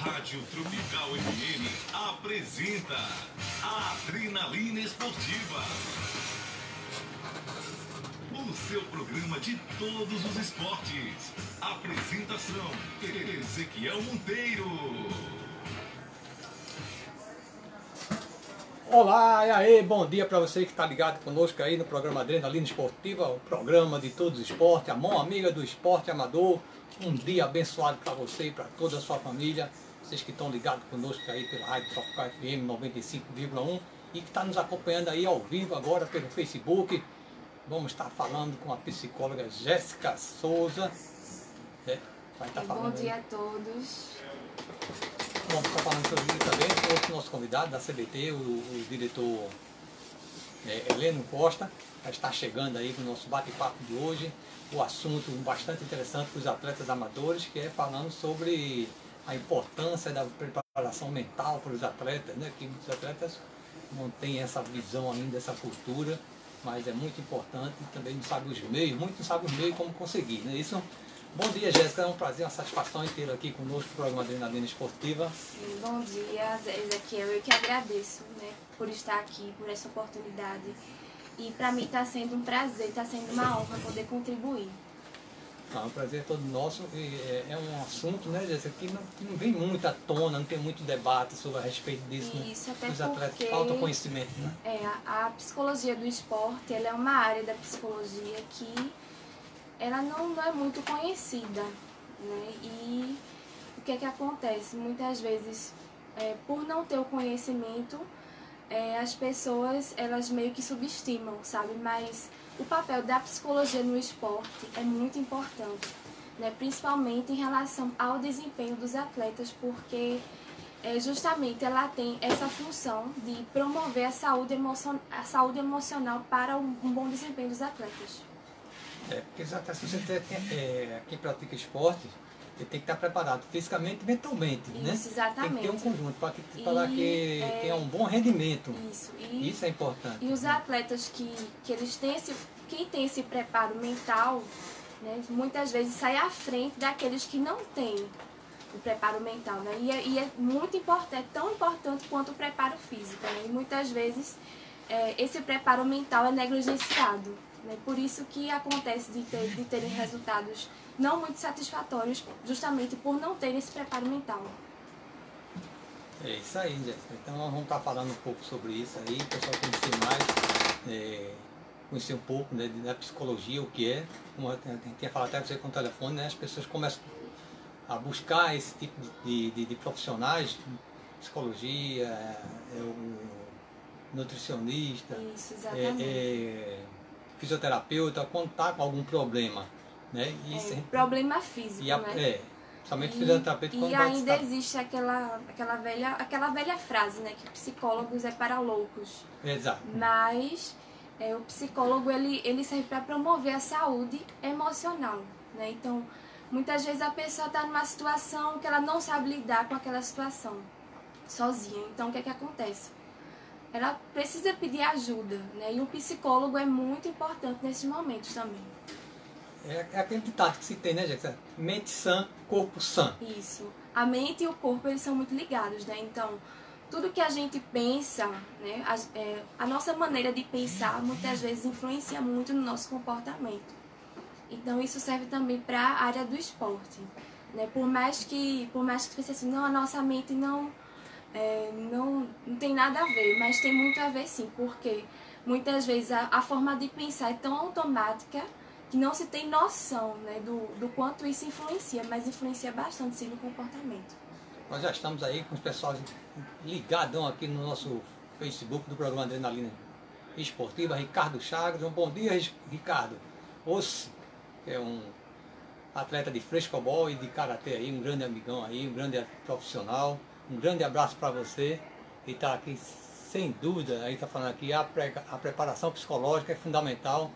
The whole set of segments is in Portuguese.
Rádio Tropical FM apresenta a Adrenalina Esportiva. O seu programa de todos os esportes. Apresentação: Ezequiel Monteiro. Olá, e aí, bom dia para você que está ligado conosco aí no programa Adrenalina Esportiva, o programa de todos os esportes, a mão amiga do esporte amador. Um dia abençoado para você e para toda a sua família, vocês que estão ligados conosco aí pela Rádio Tropical FM 95,1 e que está nos acompanhando aí ao vivo agora pelo Facebook. Vamos estar falando com a psicóloga Jéssica Souza. Vai estar falando. Bom dia a todos. Vamos estar falando sobre isso também com o nosso convidado da CBT, o diretor Heleno Costa. Já está chegando aí com o nosso bate-papo de hoje. O assunto bastante interessante para os atletas amadores, que é falando sobre a importância da preparação mental para os atletas, né? Que muitos atletas não têm essa visão ainda, essa cultura, mas é muito importante e também não sabem os meios, muitos não sabem os meios como conseguir, né? Isso. Bom dia, Jéssica, é um prazer, uma satisfação em ter aqui conosco o programa Adrenalina Esportiva. Bom dia, Ezequiel, eu que agradeço, né, por estar aqui, por essa oportunidade. E para mim está sendo um prazer, está sendo uma honra poder contribuir. O prazer é todo nosso. E é um assunto, né, Jéssica, que não vem muito à tona, não tem muito debate sobre a respeito disso. Isso, né? até os atletas porque faltam conhecimento, né? A psicologia do esporte, ela é uma área da psicologia que ela não é muito conhecida, né? E o que é que acontece? Muitas vezes, por não ter o conhecimento, as pessoas, elas meio que subestimam, sabe? Mas o papel da psicologia no esporte é muito importante, né? Principalmente em relação ao desempenho dos atletas, porque justamente ela tem essa função de promover a saúde emocional para um bom desempenho dos atletas. Porque exatamente, se você quem pratica esporte, ele tem que estar preparado fisicamente e mentalmente, né? Isso, exatamente. Tem que ter um conjunto para que tenha um bom rendimento. Isso é importante. E os atletas que eles têm quem tem esse preparo mental, né, muitas vezes sai à frente daqueles que não têm o preparo mental, né? E é muito importante, é tão importante quanto o preparo físico, né? E muitas vezes esse preparo mental é negligenciado, né? Por isso que acontece de terem resultados não muito satisfatórios, justamente por não ter esse preparo mental. É isso aí, Jéssica. Então nós vamos estar falando um pouco sobre isso aí, o pessoal conhecer mais, conhecer um pouco, né, da psicologia, o que é. Como eu tinha falado até você com o telefone, né, as pessoas começam a buscar esse tipo de profissionais, psicologia, o nutricionista, Isso, exatamente. Fisioterapeuta, quando está com algum problema. Né? Problema físico, né? Somente fisioterapeuta quando e ainda existe aquela velha frase, né? Que psicólogos é para loucos. Exato. Mas o psicólogo ele serve para promover a saúde emocional, né? Então, muitas vezes a pessoa está numa situação que ela não sabe lidar com aquela situação sozinha. Então, o que é que acontece? Ela precisa pedir ajuda, né? E um psicólogo é muito importante nesses momentos também. É aquele ditado que se tem, né, Jéssica? Mente sã, corpo sã. Isso. A mente e o corpo, eles são muito ligados, né? Então, tudo que a gente pensa, né? A nossa maneira de pensar, muitas vezes, influencia muito no nosso comportamento. Então, isso serve também para a área do esporte, né? Por mais que você pense assim, não, a nossa mente não tem nada a ver, mas tem muito a ver sim, porque muitas vezes a forma de pensar é tão automática que não se tem noção, né, do quanto isso influencia, mas influencia bastante sim no comportamento. Nós já estamos aí com os pessoal ligadão aqui no nosso Facebook do programa Adrenalina Esportiva, Ricardo Chagas. Um bom dia, Ricardo. Ossi, que é um atleta de frescobol e de karatê aí, um grande amigão aí, um grande profissional. Um grande abraço para você. E está aqui, sem dúvida, aí está falando aqui, a preparação psicológica é fundamental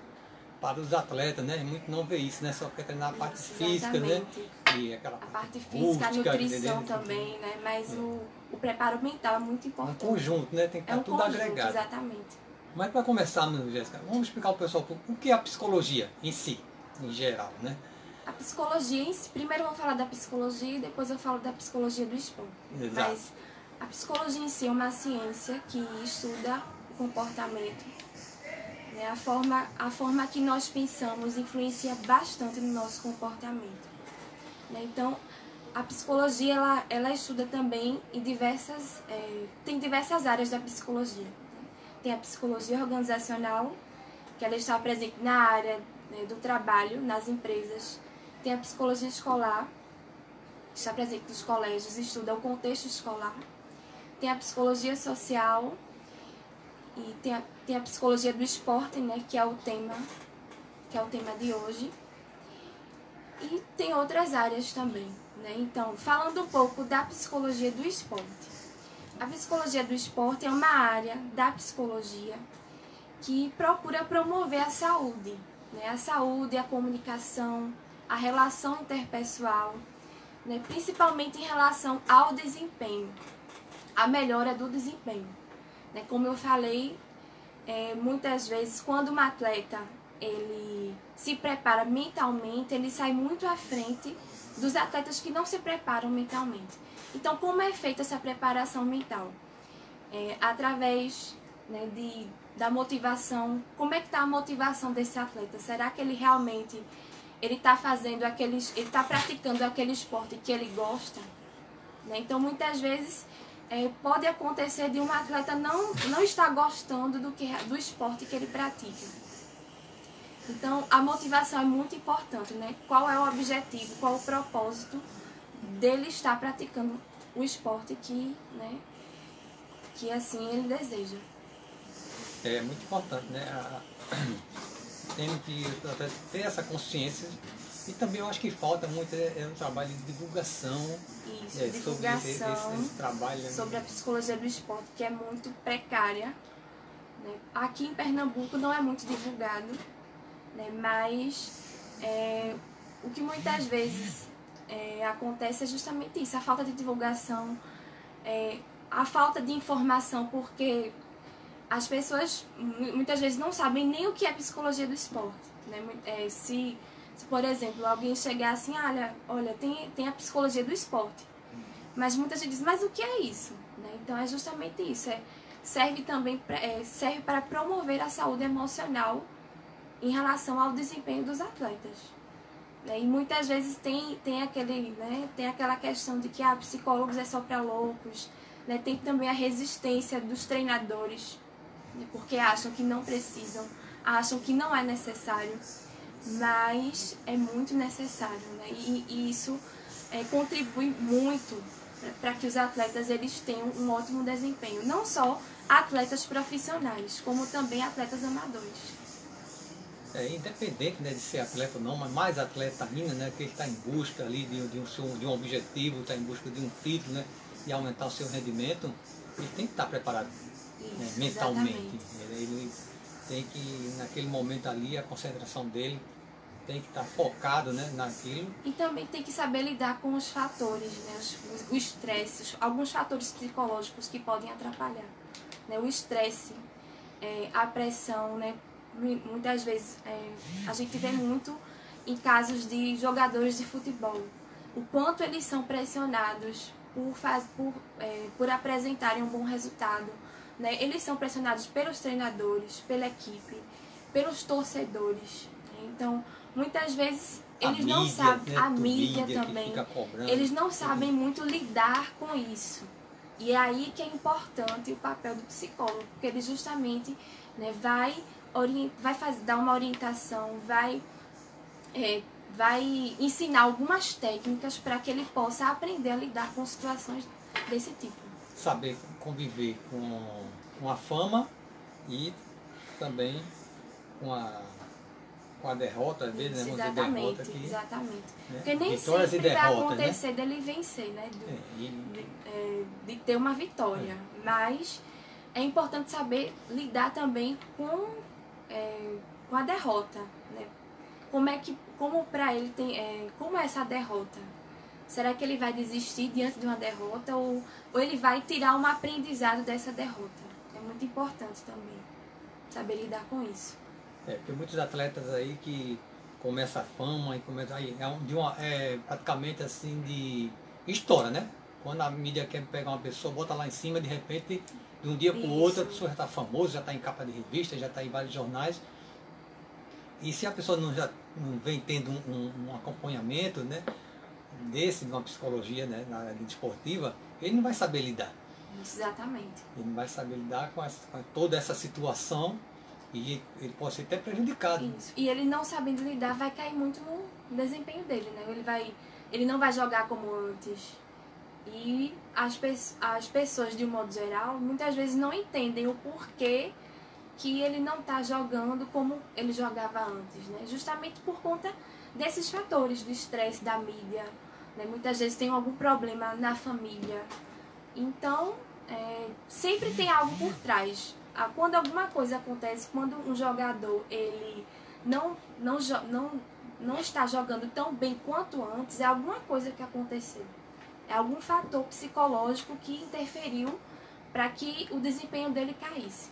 para os atletas, né? Muito não vê isso, né? Só quer treinar a parte física, né? E aquela parte física, a nutrição também, né? Mas o preparo mental é muito importante. Um conjunto, né? Tem que estar tudo agregado. Exatamente. Mas para começar, Jéssica, vamos explicar para o pessoal o que é a psicologia em si, em geral, né? A psicologia em si, primeiro eu vou falar da psicologia e depois eu falo da psicologia do esporte. Exato. Mas a psicologia em si é uma ciência que estuda o comportamento. Né? A forma que nós pensamos influencia bastante no nosso comportamento. Né? Então, a psicologia ela estuda também em tem diversas áreas da psicologia. Tem a psicologia organizacional, que ela está presente na área, né, do trabalho, nas empresas. Tem a psicologia escolar, que está presente nos colégios, estuda o contexto escolar. Tem a psicologia social e tem a psicologia do esporte, né, que é o tema de hoje. E tem outras áreas também, né? Então, falando um pouco da psicologia do esporte. A psicologia do esporte é uma área da psicologia que procura promover a saúde, né? A saúde, a comunicação, a relação interpessoal, né? Principalmente em relação ao desempenho, a melhora do desempenho. Né? Como eu falei, muitas vezes quando um atleta ele se prepara mentalmente, ele sai muito à frente dos atletas que não se preparam mentalmente. Então, como é feita essa preparação mental? Através, né, da motivação. Como é que está a motivação desse atleta? Será que ele realmente está praticando aquele esporte que ele gosta? Né? Então, muitas vezes pode acontecer de um atleta não estar gostando do esporte que ele pratica. Então, a motivação é muito importante, né? Qual é o objetivo, qual o propósito dele estar praticando o esporte né, que assim ele deseja. É muito importante, né? Temos que até ter essa consciência. E também eu acho que falta muito um trabalho de divulgação. Isso, divulgação sobre esse trabalho, né? Sobre a psicologia do esporte, que é muito precária. Né? Aqui em Pernambuco não é muito divulgado, né? Mas o que muitas vezes acontece é justamente isso, a falta de divulgação, a falta de informação, porque as pessoas muitas vezes não sabem nem o que é psicologia do esporte. Né? Se, por exemplo, alguém chegar assim, olha, tem a psicologia do esporte, mas muita gente diz, mas o que é isso? Né? Então é justamente isso, serve para promover a saúde emocional em relação ao desempenho dos atletas. E muitas vezes tem aquela questão de que psicólogos é só para loucos, né? Tem também a resistência dos treinadores, né? Porque acham que não precisam, acham que não é necessário, mas é muito necessário, né? E isso contribui muito para que os atletas eles tenham um ótimo desempenho, não só atletas profissionais, como também atletas amadores. Independente, né, de ser atleta ou não, mas mais atleta ainda, né, que ele está em busca ali de um objetivo, está em busca de um título, né, e aumentar o seu rendimento, ele tem que estar preparado. Isso, né, mentalmente. exatamente. Ele tem que, naquele momento ali, a concentração dele tem que estar focado, né, naquilo. E também tem que saber lidar com os fatores, né, o estresse, alguns fatores psicológicos que podem atrapalhar. Né, o estresse, a pressão, né, muitas vezes a gente vê muito em casos de jogadores de futebol, o quanto eles são pressionados por apresentarem um bom resultado. Né? Eles são pressionados pelos treinadores, pela equipe, pelos torcedores. Então, muitas vezes eles não sabem, né? a mídia também, eles não sabem muito lidar com isso. E é aí que é importante o papel do psicólogo, porque ele justamente, né, vai dar uma orientação, vai ensinar algumas técnicas para que ele possa aprender a lidar com situações desse tipo. Saber conviver com a fama e também com a derrota, às vezes, né? Exatamente, aqui, exatamente. Né? Porque nem Vitórias sempre vai derrotas, acontecer, né? dele vencer, né? De ter uma vitória. Mas é importante saber lidar também com a derrota, né? Como é essa derrota? Será que ele vai desistir diante de uma derrota ou ele vai tirar um aprendizado dessa derrota? É muito importante também saber lidar com isso. Porque muitos atletas aí que começa a fama e começa aí é praticamente assim de história, né? Quando a mídia quer pegar uma pessoa, bota lá em cima, de repente, de um dia para o outro, a pessoa já está famosa, já está em capa de revista, já está em vários jornais. E se a pessoa já não vem tendo um acompanhamento, né, de uma psicologia, né, na área esportiva, ele não vai saber lidar. Exatamente. Ele não vai saber lidar com toda essa situação e ele pode ser até prejudicado. Isso. E ele não sabendo lidar vai cair muito no desempenho dele, né? Ele não vai jogar como antes. E as pessoas, de um modo geral, muitas vezes não entendem o porquê que ele não está jogando como ele jogava antes, né? Justamente por conta desses fatores, do estresse, da mídia, né? Muitas vezes tem algum problema na família. Então, sempre tem algo por trás. Quando alguma coisa acontece, quando um jogador ele não está jogando tão bem quanto antes, é alguma coisa que aconteceu. É algum fator psicológico que interferiu para que o desempenho dele caísse.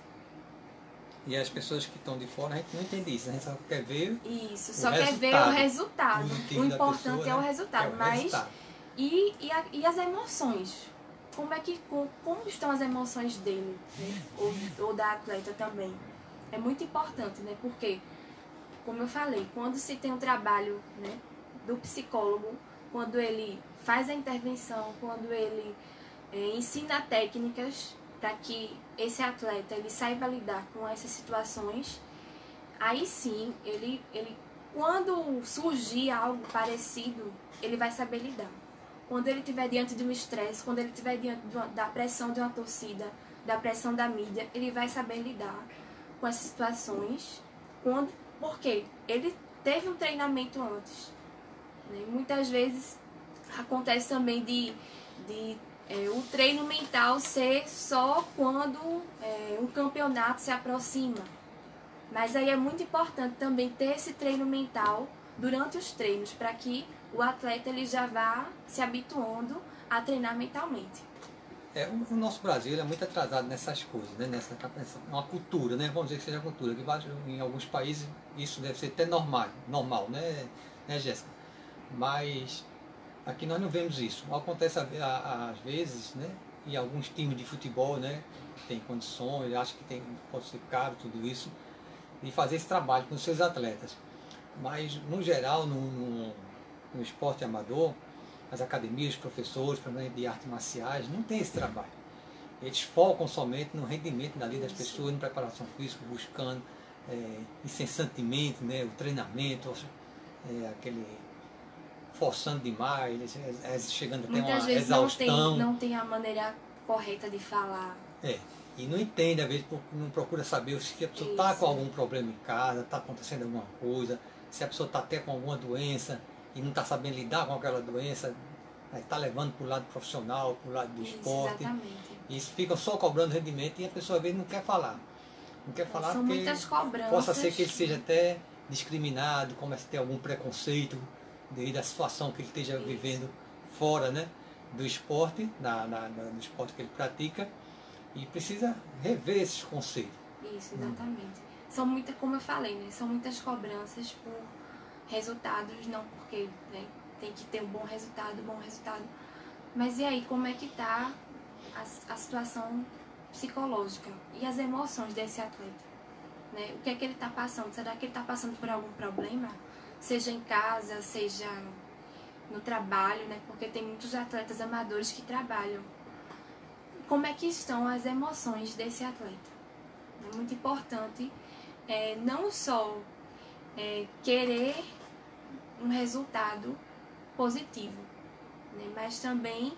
E as pessoas que estão de fora, a gente não entende isso, a gente só quer ver isso, só quer ver o resultado. O importante pessoa, é o resultado. resultado. E as emoções? Como estão as emoções dele, né? ou da atleta também? É muito importante, né? Porque, como eu falei, quando se tem um trabalho, né, do psicólogo, quando ele faz a intervenção, quando ele ensina técnicas para que esse atleta ele saiba lidar com essas situações, aí sim, ele quando surgir algo parecido, ele vai saber lidar. Quando ele estiver diante de um estresse, quando ele estiver diante da pressão de uma torcida, da pressão da mídia, ele vai saber lidar com essas situações. Porque ele teve um treinamento antes. Né? Muitas vezes acontece também o treino mental ser só quando um campeonato se aproxima. Mas aí é muito importante também ter esse treino mental durante os treinos, para que o atleta ele já vá se habituando a treinar mentalmente. O nosso Brasil é muito atrasado nessas coisas, né? Nessa uma cultura, né? Vamos dizer que seja cultura. Que em alguns países isso deve ser até normal, né, Jéssica? Mas aqui nós não vemos isso. Acontece às vezes, né? E alguns times de futebol, né? Tem condições, acho que pode ser caro tudo isso, e fazer esse trabalho com os seus atletas. Mas no geral, no esporte amador, as academias, os professores de artes marciais, não tem esse trabalho. Eles focam somente no rendimento da vida das pessoas, na preparação física, buscando incessantemente, né, o treinamento, forçando demais, chegando até muitas uma vezes exaustão. Não tem a maneira correta de falar. E não entende, às vezes não procura saber se a pessoa está com algum problema em casa, está acontecendo alguma coisa, se a pessoa está até com alguma doença e não está sabendo lidar com aquela doença, está levando para o lado profissional, para o lado do esporte. Exatamente. E ficam só cobrando rendimento e a pessoa às vezes não quer falar. Não quer falar São porque muitas cobranças. Possa ser que ele seja até discriminado, comece a ter algum preconceito devido à situação que ele esteja vivendo fora, né, do esporte, do esporte que ele pratica, e precisa rever esses conceitos. Isso, exatamente. São muitas, como eu falei, né, são muitas cobranças por resultados, não porque, né, tem que ter um bom resultado. Mas e aí, como é que está a situação psicológica e as emoções desse atleta? Né? O que é que ele está passando? Será que ele está passando por algum problema? Seja em casa, seja no trabalho, né? Porque tem muitos atletas amadores que trabalham. Como é que estão as emoções desse atleta? É muito importante não só querer um resultado positivo, né? Mas também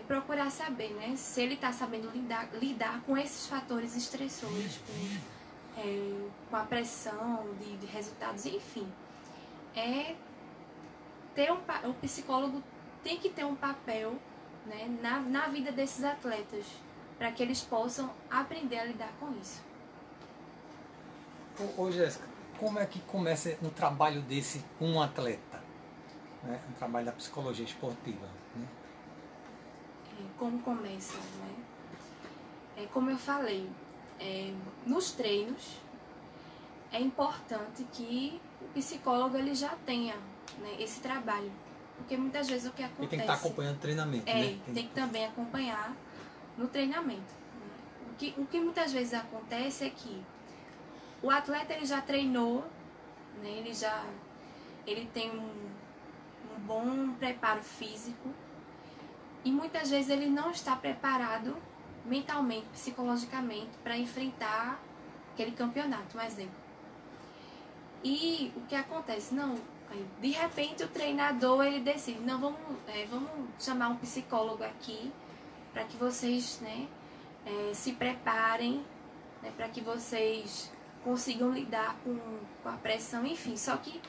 procurar saber, né? Se ele está sabendo lidar com esses fatores estressores, com a pressão de resultados, enfim. O psicólogo tem que ter um papel, né, na vida desses atletas, para que eles possam aprender a lidar com isso. Ô Jéssica, como é que começa um trabalho desse com um atleta? Né? Um trabalho da psicologia esportiva. Né? Como começa? Né? Como eu falei, nos treinos é importante que o psicólogo ele já tenha, né, esse trabalho. Porque muitas vezes o que acontece... E tem que estar acompanhando o treinamento, né? Tem que também acompanhar no treinamento. Né? O que muitas vezes acontece é que o atleta ele já treinou, né, ele tem um bom preparo físico e muitas vezes ele não está preparado mentalmente, psicologicamente para enfrentar aquele campeonato, um exemplo. E o que acontece? Não, de repente o treinador ele decide, não, vamos chamar um psicólogo aqui para que vocês, né, se preparem, né, para que vocês consigam lidar com a pressão, enfim. Só que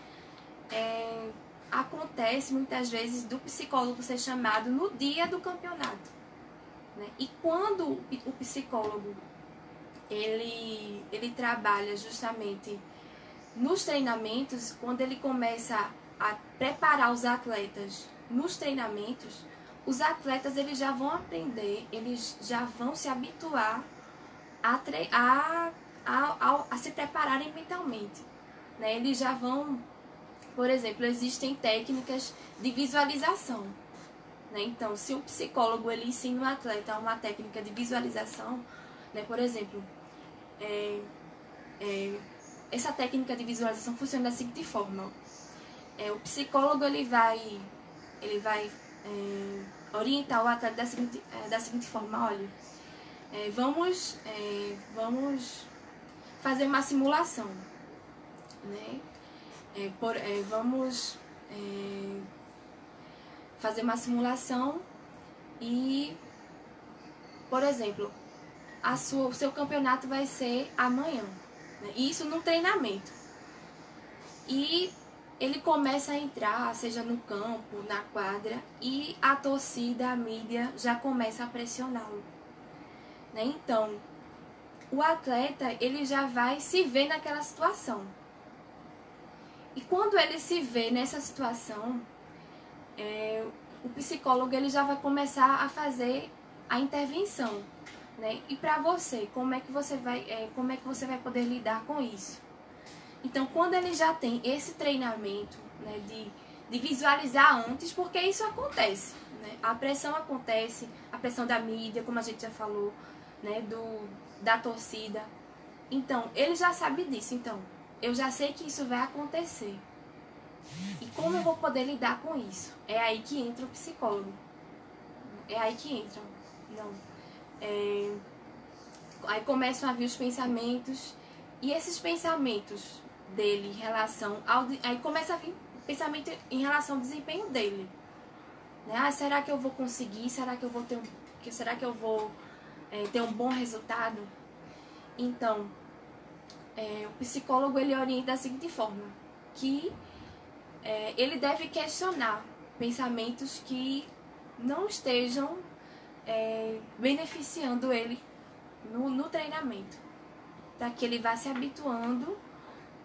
acontece muitas vezes do psicólogo ser chamado no dia do campeonato, né? E quando o psicólogo ele trabalha justamente nos treinamentos, quando ele começa a preparar os atletas nos treinamentos, os atletas eles já vão aprender, eles já vão se habituar a se prepararem mentalmente, né? Eles já vão, por exemplo, existem técnicas de visualização, né? Então, se o psicólogo ele ensina o atleta uma técnica de visualização, né? Por exemplo, essa técnica de visualização funciona da seguinte forma: o psicólogo ele vai orientar o atleta da seguinte forma: olha, vamos fazer uma simulação, né? Vamos fazer uma simulação e, por exemplo, o seu campeonato vai ser amanhã, né? Isso no treinamento. E ele começa a entrar, seja no campo, na quadra, e a torcida, a mídia já começa a pressioná-lo, né? Então, o atleta ele já vai se ver naquela situação. E quando ele se vê nessa situação, o psicólogo ele já vai começar a fazer a intervenção, né? E para você, como é que você vai poder lidar com isso? Então, quando ele já tem esse treinamento, né, de visualizar antes, porque isso acontece, né? A pressão acontece, a pressão da mídia, como a gente já falou, né, da torcida. Então, ele já sabe disso. Então, eu já sei que isso vai acontecer. E como eu vou poder lidar com isso? É aí que entra o psicólogo. É aí que entra. Não. Aí começam a vir os pensamentos. E esses pensamentos dele em relação ao... Aí começa a vir pensamento em relação ao desempenho dele. Né? Ah, será que eu vou conseguir? Será que eu vou ter ter um bom resultado? Então, o psicólogo ele orienta da seguinte forma, que ele deve questionar pensamentos que não estejam beneficiando ele no treinamento, para que ele vá se habituando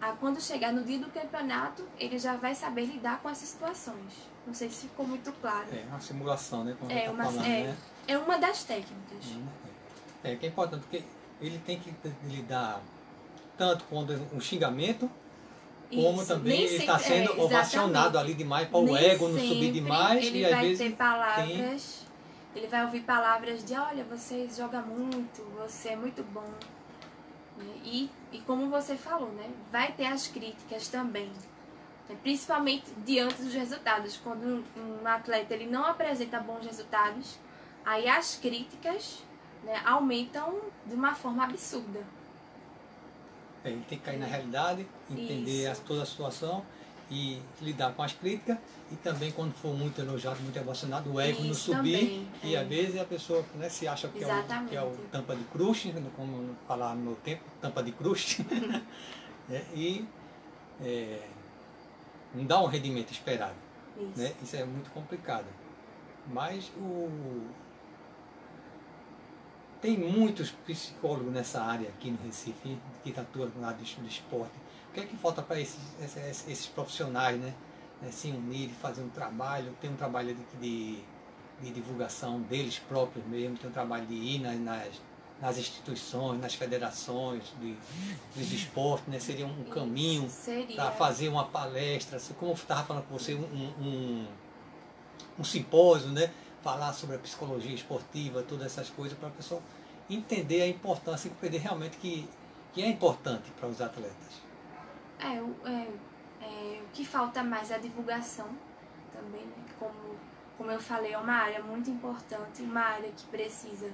a, quando chegar no dia do campeonato, ele já vai saber lidar com essas situações. Não sei se ficou muito claro. É uma simulação, né? Como falando, né? É uma das técnicas. Que é importante, porque ele tem que lidar tanto com um xingamento, como também ele está sendo ovacionado ali demais para o ego não subir demais. Ele e vai às vezes ter palavras, ele vai ouvir palavras de, olha, você joga muito, você é muito bom. E como você falou, né, vai ter as críticas também, né, principalmente diante dos resultados. Quando um atleta ele não apresenta bons resultados, aí as críticas, né, aumentam de uma forma absurda. Ele tem que cair na realidade, entender toda a situação e lidar com as críticas. E também quando for muito elogiado, muito emocionado, o ego não subir. E às vezes a pessoa, né, se acha que é o tampa de crush, como falar no meu tempo, tampa de crush. E não dá um rendimento esperado. Né? Isso é muito complicado. Mas tem muitos psicólogos nessa área aqui no Recife, que atuam no lado do esporte. O que é que falta para esses profissionais, né? Se unirem, fazer um trabalho, ter um trabalho de divulgação deles próprios mesmo, ter um trabalho de ir nas instituições, nas federações dos esportes, né? Seria um caminho para fazer uma palestra, como eu estava falando com você, um simpósio, né? Falar sobre a psicologia esportiva, todas essas coisas, para a pessoa entender a importância e compreender realmente que é importante para os atletas. O que falta mais é a divulgação também, né? Como eu falei, é uma área muito importante, uma área que precisa,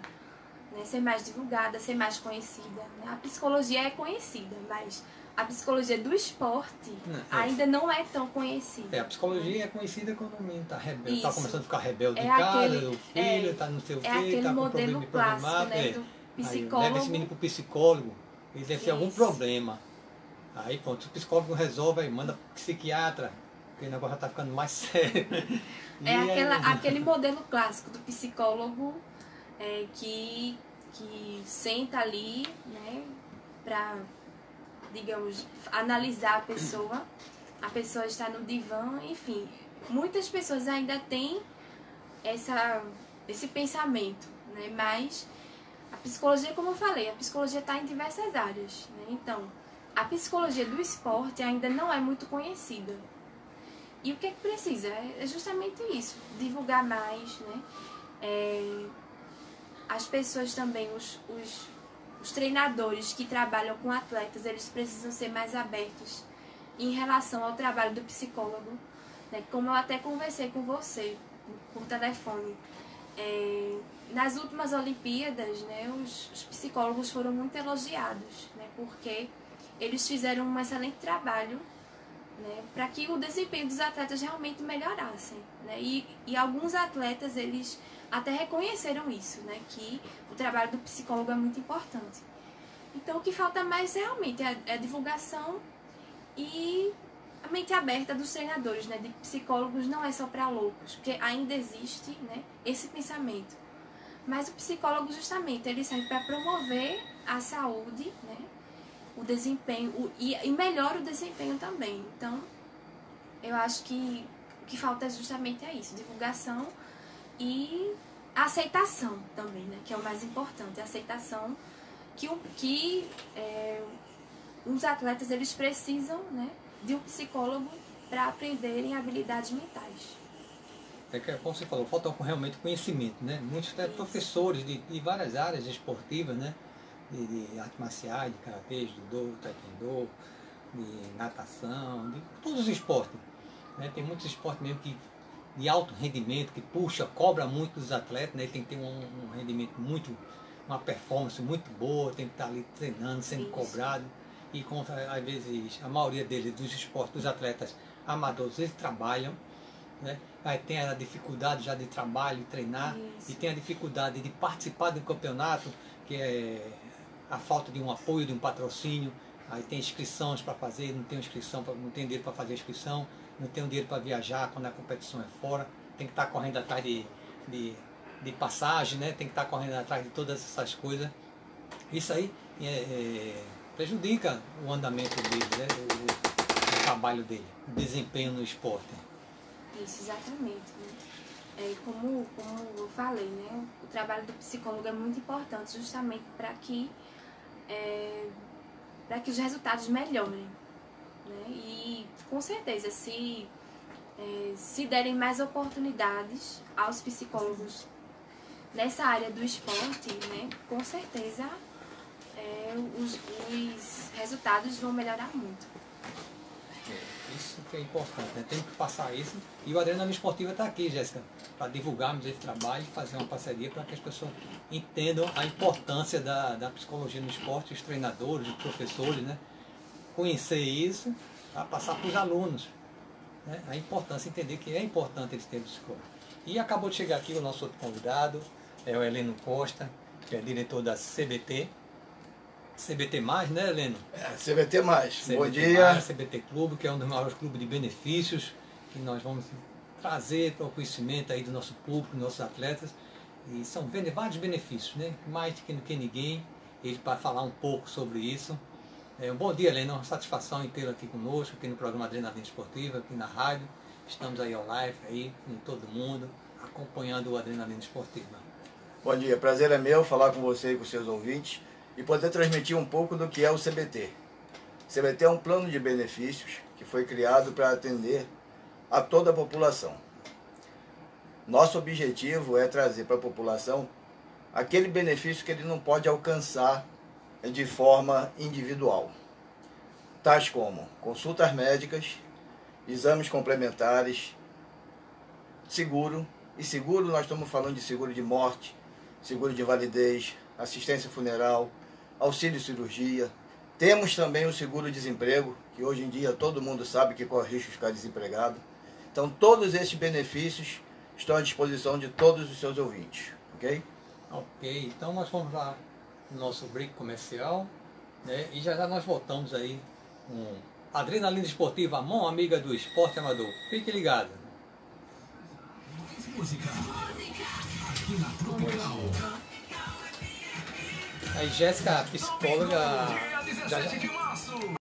né, ser mais divulgada, ser mais conhecida, né? A psicologia é conhecida, mas a psicologia do esporte ainda não é tão conhecida. A psicologia é conhecida quando o menino está rebelde, está começando a ficar rebelde em casa, o filho está não sei o quê, está com problema de programado, né, do psicólogo. Aí, leva esse menino para o psicólogo, ele deve ter algum problema. Aí pronto, o psicólogo resolve, aí manda para o psiquiatra, porque o negócio já está ficando mais sério. Aquele modelo clássico do psicólogo que senta ali, né, para, digamos, analisar a pessoa está no divã, enfim. Muitas pessoas ainda têm esse pensamento, né, mas a psicologia, como eu falei, a psicologia está em diversas áreas, né? Então, a psicologia do esporte ainda não é muito conhecida. E o que é que precisa? É justamente isso, divulgar mais, né? As pessoas também, os treinadores que trabalham com atletas, eles precisam ser mais abertos em relação ao trabalho do psicólogo, né? Como eu até conversei com você por telefone. Nas últimas Olimpíadas, né, os psicólogos foram muito elogiados, né, porque eles fizeram um excelente trabalho, né, para que o desempenho dos atletas realmente melhorassem, né, e alguns atletas eles até reconheceram isso, né, que o trabalho do psicólogo é muito importante. Então o que falta mais realmente é a divulgação e a mente aberta dos treinadores, né, de psicólogos não é só para loucos, porque ainda existe, né, esse pensamento. Mas o psicólogo justamente ele serve para promover a saúde, né, o desempenho e melhora o desempenho também. Então, eu acho que o que falta justamente é isso, divulgação e aceitação também, né, que é o mais importante, a aceitação que os atletas eles precisam, né, de um psicólogo para aprenderem habilidades mentais. Como você falou, falta realmente conhecimento, né? Muitos professores de várias áreas esportivas, né? De artes marciais, de karatê, judô, taekwondo, de natação, de todos os esportes, né? Tem muitos esportes mesmo de alto rendimento, que cobra muito dos atletas, né? Tem que ter um rendimento uma performance muito boa, tem que estar ali treinando, sendo cobrado. E às vezes a maioria deles, dos esportes, dos atletas amadores, eles trabalham, né? Aí tem a dificuldade já de trabalho, de treinar, e tem a dificuldade de participar de um campeonato, que é a falta de um apoio, de um patrocínio. Aí tem inscrições para fazer, não tem inscrição, não tem dinheiro para fazer inscrição, não tem dinheiro para viajar quando a competição é fora, tem que estar correndo atrás de passagem, né? Tem que estar correndo atrás de todas essas coisas. Isso aí prejudica o andamento dele, né? O trabalho dele, o desempenho no esporte. Isso, exatamente. Né? Como eu falei, né? O trabalho do psicólogo é muito importante justamente para que os resultados melhorem. Né? E com certeza, se derem mais oportunidades aos psicólogos nessa área do esporte, né? Com certeza os resultados vão melhorar muito. Isso que é importante, né? Tem que passar isso. E o Adrenalina Esportiva está aqui, Jéssica, para divulgarmos esse trabalho e fazer uma parceria para que as pessoas entendam a importância da psicologia no esporte, os treinadores, os professores, né? Conhecer isso, para passar para os alunos, né? A importância, entender que é importante eles terem psicólogo. E acabou de chegar aqui o nosso outro convidado, é o Heleno Costa, que é diretor da CBT. CBT+, né, Heleno? CBT+. Bom dia. CBT Clube, que é um dos maiores clubes de benefícios que nós vamos trazer para o conhecimento aí do nosso público, dos nossos atletas. E são vários benefícios, né? Mais do que ninguém, ele para falar um pouco sobre isso. Um bom dia, Heleno. Uma satisfação em tê-lo aqui conosco, aqui no programa Adrenalina Esportiva, aqui na rádio. Estamos aí ao live, aí com todo mundo, acompanhando o Adrenalina Esportiva. Bom dia, prazer é meu falar com você e com seus ouvintes e poder transmitir um pouco do que é o CBT. O CBT é um plano de benefícios que foi criado para atender a toda a população. Nosso objetivo é trazer para a população aquele benefício que ele não pode alcançar de forma individual, tais como consultas médicas, exames complementares, seguro, e seguro nós estamos falando de seguro de morte, seguro de invalidez, assistência funeral, auxílio cirurgia. Temos também o seguro-desemprego, que hoje em dia todo mundo sabe que corre risco de ficar desempregado. Então todos esses benefícios estão à disposição de todos os seus ouvintes, ok? Ok, então nós vamos lá no nosso break comercial, né? E já nós voltamos aí com Adrenalina Esportiva, a mão amiga do esporte amador. Fique ligado. Música. Aqui na Tropical. Aí Jéssica, psicóloga, já